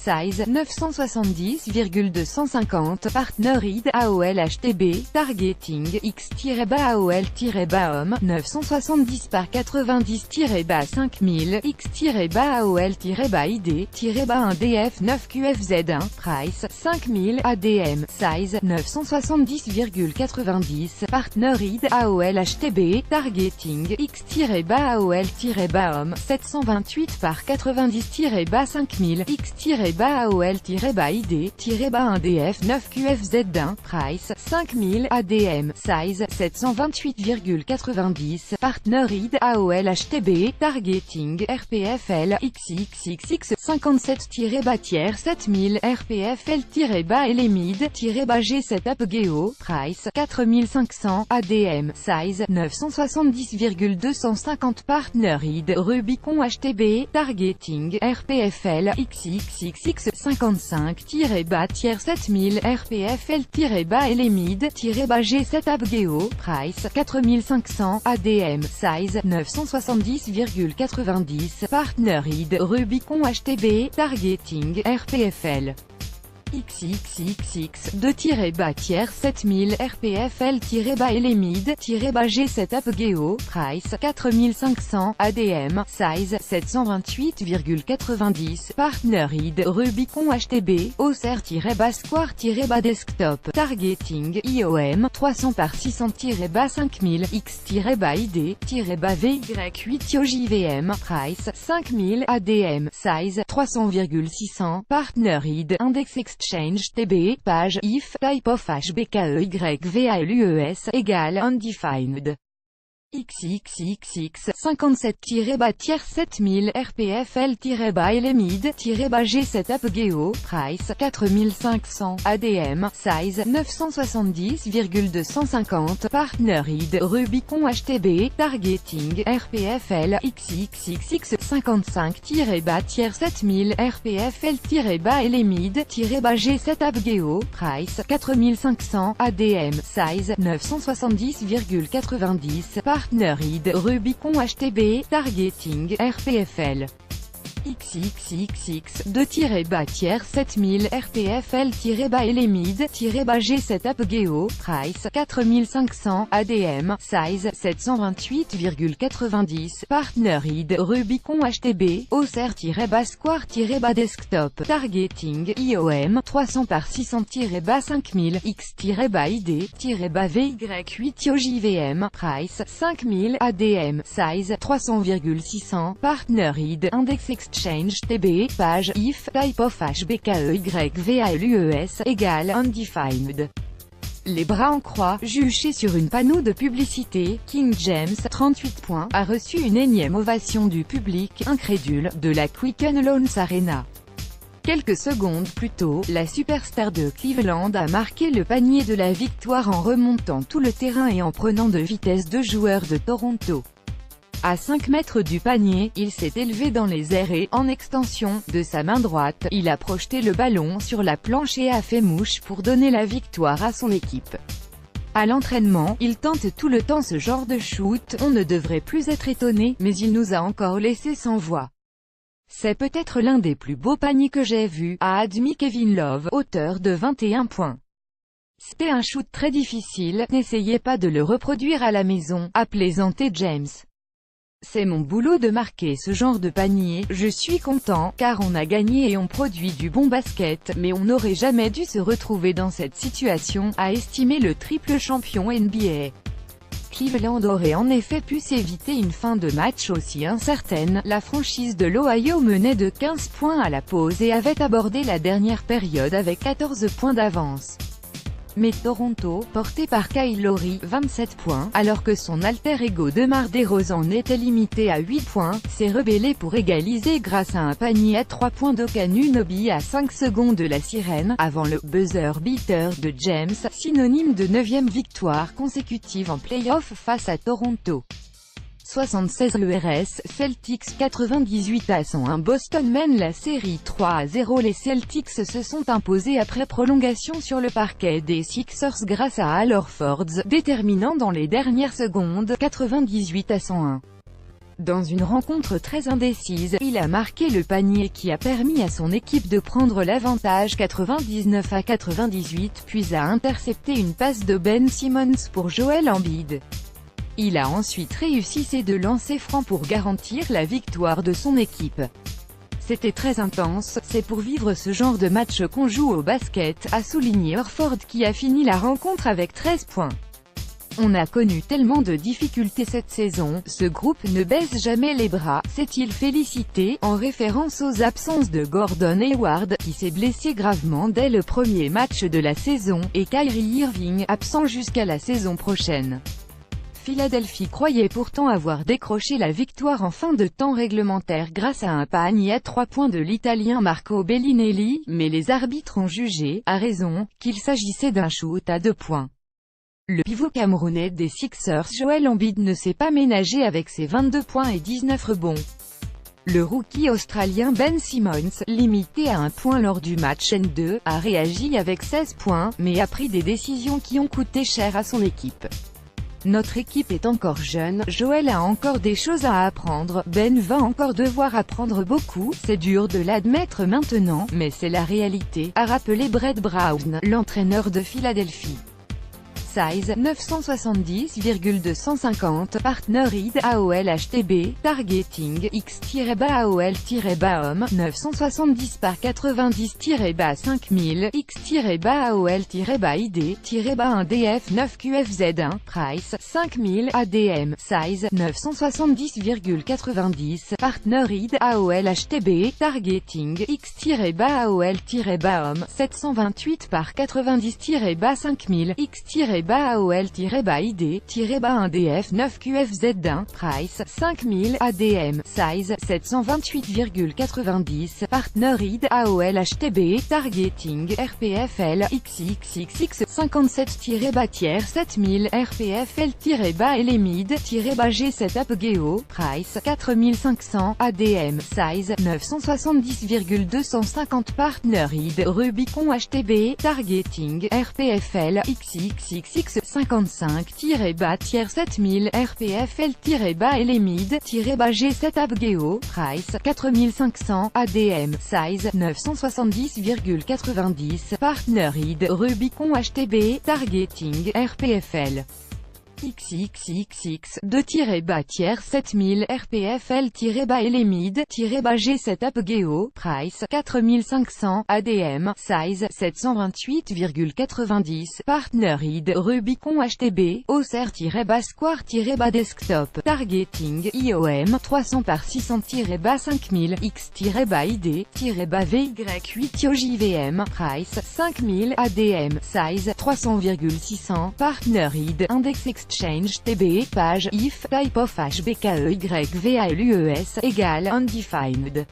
size 970,250 partner id AOL HTB targeting x-AOL-homme 970 par 90-5000 x-AOL-id-1 df 9 QFZ1 price 5000 ADM size 970,90 partner id AOL HTB targeting x-AOL-homme 728 par 90-5000 x-AOL-id-1 df 9 QFZ1 price 5000 ADM size 728,90 partner id AOL HTB targeting RPFL XXXX 57-tiers 7000 RPFL-LMID G7 Apogeo price 4500 ADM size 970,250 partner id Rubicon HTB targeting RPFL XXXX 55-tiers 7000 RPFL-LMID G7 Apogeo price 4500 ADM size 970,90 partner id Rubicon HTB targeting RPFL XXXX 2-tiers 7000 RPFL-LMID G7 Apogeo price 4500 ADM size 728,90 partner id Rubicon HTB Auxerre-Square-Desktop targeting IOM 300 par 600-5000 X-ID-VY8 JVM price 5000 ADM size 300,600 partner id Index Exchange TB, page, if, type of HBKEYVALUES, égale undefined. XXXX 57-7000 RPFL-LMID G7 Apogeo price 4500 ADM size 970,250 partner id Rubicon HTB targeting RPFL XXXX 55-7000 RPFL-LMID G7 Apogeo price 4500 ADM size 970,90 partner id Rubicon HTB targeting RPFL XXXX 2-tiers 7000 RPFL-LMID G7 Apogeo price 4500 ADM size 728,90 partner id Rubicon HTB Auxerre-Square-Desktop targeting IOM 300 par 600-5000 X-ID-VY8 JVM price 5000 ADM size 300,600 partner id Index Exchange TB, page, if, type of HBKEYVALUES, égale undefined. Les bras en croix, juché sur une panneau de publicité, King James, 38 points, a reçu une énième ovation du public, incrédule, de la Quicken Loans Arena. Quelques secondes plus tôt, la superstar de Cleveland a marqué le panier de la victoire en remontant tout le terrain et en prenant de vitesse deux joueurs de Toronto. À 5 mètres du panier, il s'est élevé dans les airs et, en extension, de sa main droite, il a projeté le ballon sur la planche et a fait mouche pour donner la victoire à son équipe. À l'entraînement, il tente tout le temps ce genre de shoot, on ne devrait plus être étonné, mais il nous a encore laissé sans voix. C'est peut-être l'un des plus beaux paniers que j'ai vus, a admis Kevin Love, auteur de 21 points. C'était un shoot très difficile, n'essayez pas de le reproduire à la maison, a plaisanté James. C'est mon boulot de marquer ce genre de panier, je suis content, car on a gagné et on produit du bon basket, mais on n'aurait jamais dû se retrouver dans cette situation, a estimé le triple champion NBA. Cleveland aurait en effet pu s'éviter une fin de match aussi incertaine, la franchise de l'Ohio menait de 15 points à la pause et avait abordé la dernière période avec 14 points d'avance. Mais Toronto, porté par Kyle Lowry, 27 points, alors que son alter ego DeMar DeRozan était limité à 8 points, s'est rebellé pour égaliser grâce à un panier à 3 points d'Okanunoby à 5 secondes de la sirène, avant le « buzzer beater » de James, synonyme de 9e victoire consécutive en play-off face à Toronto. 76 ERS, Celtics 98-101 Boston mène la série 3-0. Les Celtics se sont imposés après prolongation sur le parquet des Sixers grâce à Al Horford, déterminant dans les dernières secondes, 98-101. Dans une rencontre très indécise, il a marqué le panier qui a permis à son équipe de prendre l'avantage 99-98 puis a intercepté une passe de Ben Simmons pour Joel Embiid. Il a ensuite réussi ses 2 lancers francs pour garantir la victoire de son équipe. C'était très intense, c'est pour vivre ce genre de match qu'on joue au basket, a souligné Horford qui a fini la rencontre avec 13 points. On a connu tellement de difficultés cette saison, ce groupe ne baisse jamais les bras, s'est-il félicité, en référence aux absences de Gordon Hayward, qui s'est blessé gravement dès le premier match de la saison, et Kyrie Irving, absent jusqu'à la saison prochaine. Philadelphie croyait pourtant avoir décroché la victoire en fin de temps réglementaire grâce à un panier à 3 points de l'Italien Marco Bellinelli, mais les arbitres ont jugé, à raison, qu'il s'agissait d'un shoot à 2 points. Le pivot camerounais des Sixers Joel Embiid ne s'est pas ménagé avec ses 22 points et 19 rebonds. Le rookie australien Ben Simmons, limité à 1 point lors du match N2, a réagi avec 16 points, mais a pris des décisions qui ont coûté cher à son équipe. Notre équipe est encore jeune, Joel a encore des choses à apprendre, Ben va encore devoir apprendre beaucoup, c'est dur de l'admettre maintenant, mais c'est la réalité, a rappelé Brett Brown, l'entraîneur de Philadelphie. Size 970,250 Partner ID AOL HTB Targeting X-AOL-homme 970 par 90-5000 X-AOL-ID-1DF 9 QFZ1 Price 5000 ADM Size 970,90 Partner ID AOL HTB Targeting X-AOL-homme 728 par 90-5000 X-AOL-ID-1DF 9 QFZ1 Price 5000 ADM Size 728,90 Partner ID AOL HTB Targeting RPFL XXXX 57-tiers 7000 RPFL-LMID G7 Apogeo Price 4500 ADM Size 970,250 Partner ID Rubicon HTB Targeting RPFL XXXX 55-tiers 7000 RPFL-LMID G7 Apogeo Price 4500 ADM Size 970,90 Partner ID Rubicon HTB Targeting RPFL XXXX 2-tiers 7000 RPFL-LMID G7 Apogeo Price 4500 ADM Size 728,90 Partner ID Rubicon HTB Auxerre-Square-Desktop Targeting IOM 300 par 600-5000 X-ID-VY8 JVM Price 5000 ADM Size 300,600 Partner ID Index Exchange TB Page if Type of HBKEYVALUES égale Undefined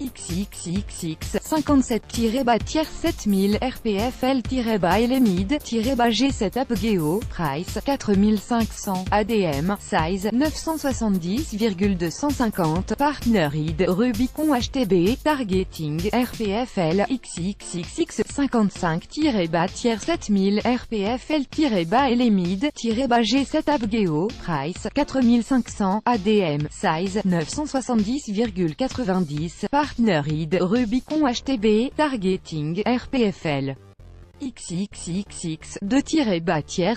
XXXX 57-7000 RPFL-LMID G7 Apogeo Price 4500 ADM Size 970,250 Partner ID Rubicon HTB Targeting RPFL XXXX 55-7000 RPFL-LMID G7 Apogeo Price 4500 ADM Size 970,90 Partner ID Rubicon HTB Targeting RPFL XXXX 2-tiers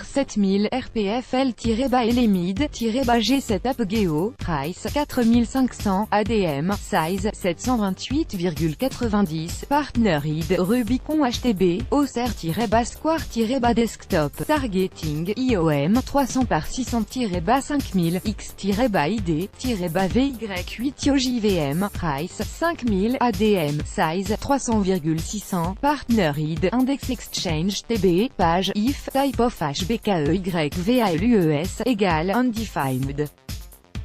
7000 RPFL-LMID G7 Apogeo Price 4500 ADM Size 728,90 Partner ID Rubicon HTB Auxerre-Square-Desktop Targeting IOM 300 par 600-5000 X-ID-VY8 JVM Price 5000 ADM Size 300,600 Partner ID Index Exchange TB Page if Type of HBKEYVALUES égale Undefined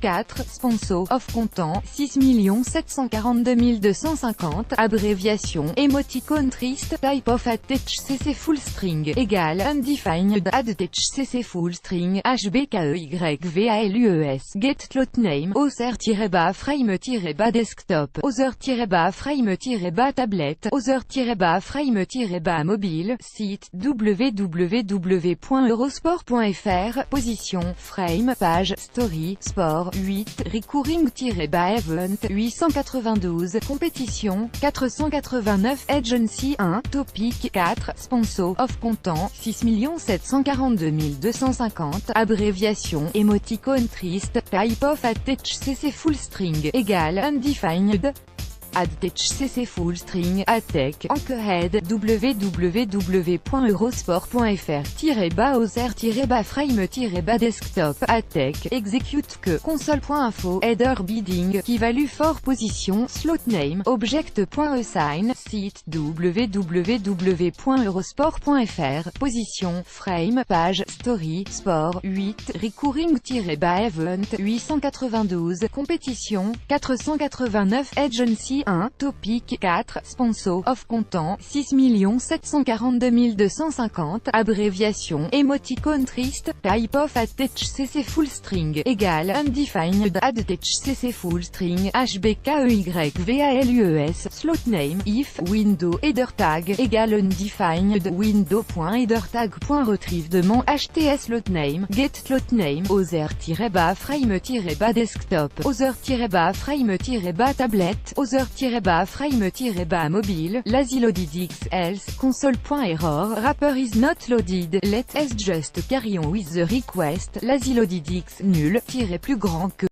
4. Sponsor of Content 6 742 250 Abréviation Emoticon Triste Type of ATHCC Full String égale Undefined ADTHCC Full String HBKEYVALUES Get Lot Name Other-Frame-Desktop Other-Frame-Tablet Other-Frame-Mobile Site www.eurosport.fr Position Frame Page Story Sport 8, recurring-event, 892, compétition, 489, agency, 1, topic, 4, sponsor, of content, 6 742 250, abréviation, émoticône triste, type of attach-cc full string, égale, undefined, attach-cc full string, attack, anchorhead, www.eurosport.fr-browser-frame-desktop, attack, execute que, console.info, header bidding, qui value for position, slot name, object.assign, site, www.eurosport.fr, position, frame, page, story, sport, 8, recurring-event, 892, compétition, 489, agency, 1, topic, 4, sponsor, of content, 6 742 250, abréviation, émoticône triste, type of attach-cc full string, égale, undefined, attach-cc full string, hbkeyvalues, slot name, if, window, header tag, égale undefined, window.header-tag.retrieve demand hts slot name, get slot name, other-frame-desktop, other-frame-tablet, other-frame-mobile, lazy loaded x else, console.error, wrapper is not loaded, let s just carry on with the request, lazy loaded x nul, plus grand que